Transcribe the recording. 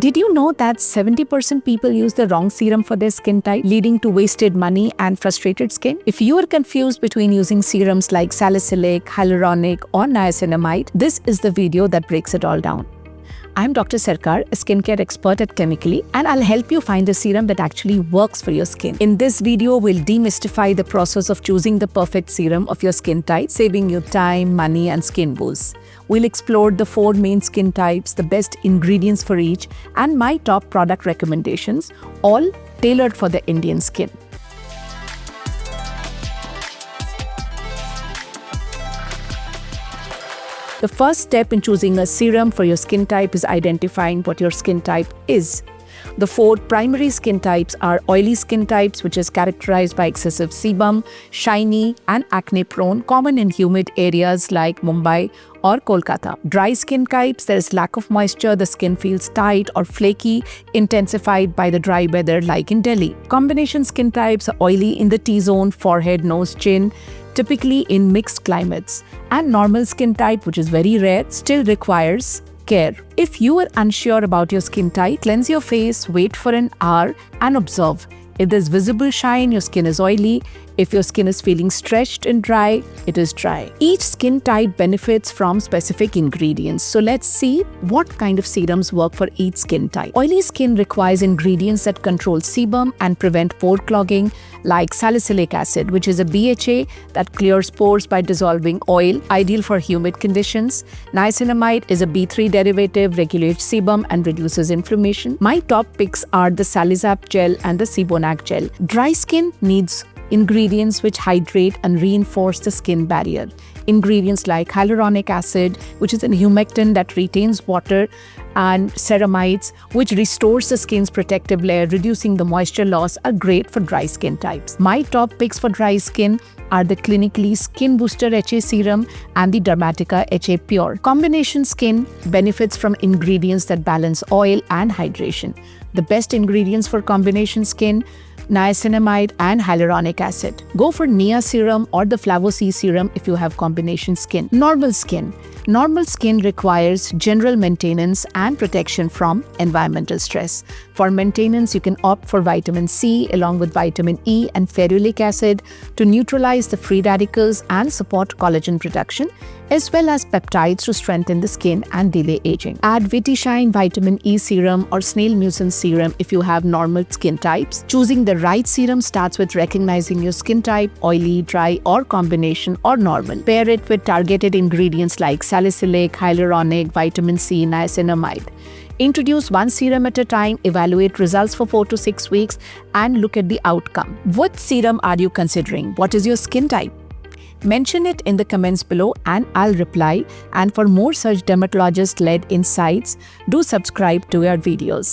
Did you know that 70% people use the wrong serum for their skin type, leading to wasted money and frustrated skin? If you are confused between using serums like salicylic, hyaluronic, or niacinamide, this is the video that breaks it all down. I'm Dr. Sarkar, a skincare expert at Chemically, and I'll help you find a serum that actually works for your skin. In this video, we'll demystify the process of choosing the perfect serum of your skin type, saving you time, money, and skin woes. We'll explore the 4 main skin types, the best ingredients for each, and my top product recommendations, all tailored for the Indian skin. The first step in choosing a serum for your skin type is identifying what your skin type is. The 4 primary skin types are oily skin types, which is characterized by excessive sebum, shiny and acne-prone, common in humid areas like Mumbai or Kolkata. Dry skin types, there is lack of moisture, the skin feels tight or flaky, intensified by the dry weather like in Delhi. Combination skin types are oily in the T-zone, forehead, nose, chin, typically in mixed climates. And normal skin type, which is very rare, still requires care. If you are unsure about your skin type, cleanse your face, wait for an hour and observe. If there's visible shine, your skin is oily. If your skin is feeling stretched and dry, it is dry. Each skin type benefits from specific ingredients. So let's see what kind of serums work for each skin type. Oily skin requires ingredients that control sebum and prevent pore clogging, like salicylic acid, which is a BHA that clears pores by dissolving oil, ideal for humid conditions. Niacinamide is a B3 derivative, regulates sebum and reduces inflammation. My top picks are the Salizap gel and the Sebonac gel. Dry skin needs ingredients which hydrate and reinforce the skin barrier. Ingredients like hyaluronic acid, which is a humectant that retains water, and ceramides, which restores the skin's protective layer, reducing the moisture loss, are great for dry skin types. My top picks for dry skin are the Clinically Skin Booster HA Serum and the Dermatica HA Pure. Combination skin benefits from ingredients that balance oil and hydration. The best ingredients for combination skin: niacinamide and hyaluronic acid. Go for Nia serum or the Flavo C serum if you have combination skin. Normal skin. Normal skin requires general maintenance and protection from environmental stress. For maintenance, you can opt for vitamin C along with vitamin E and ferulic acid to neutralize the free radicals and support collagen production, as well as peptides to strengthen the skin and delay aging. Add Vitishine Vitamin E Serum or Snail Mucin Serum if you have normal skin types. Choosing the right serum starts with recognizing your skin type, oily, dry, or combination, or normal. Pair it with targeted ingredients like salicylic, hyaluronic, vitamin C, niacinamide. Introduce one serum at a time, evaluate results for 4 to 6 weeks, and look at the outcome. What serum are you considering? What is your skin type? Mention it in the comments below and I'll reply. And for more such dermatologist-led insights, do subscribe to our videos.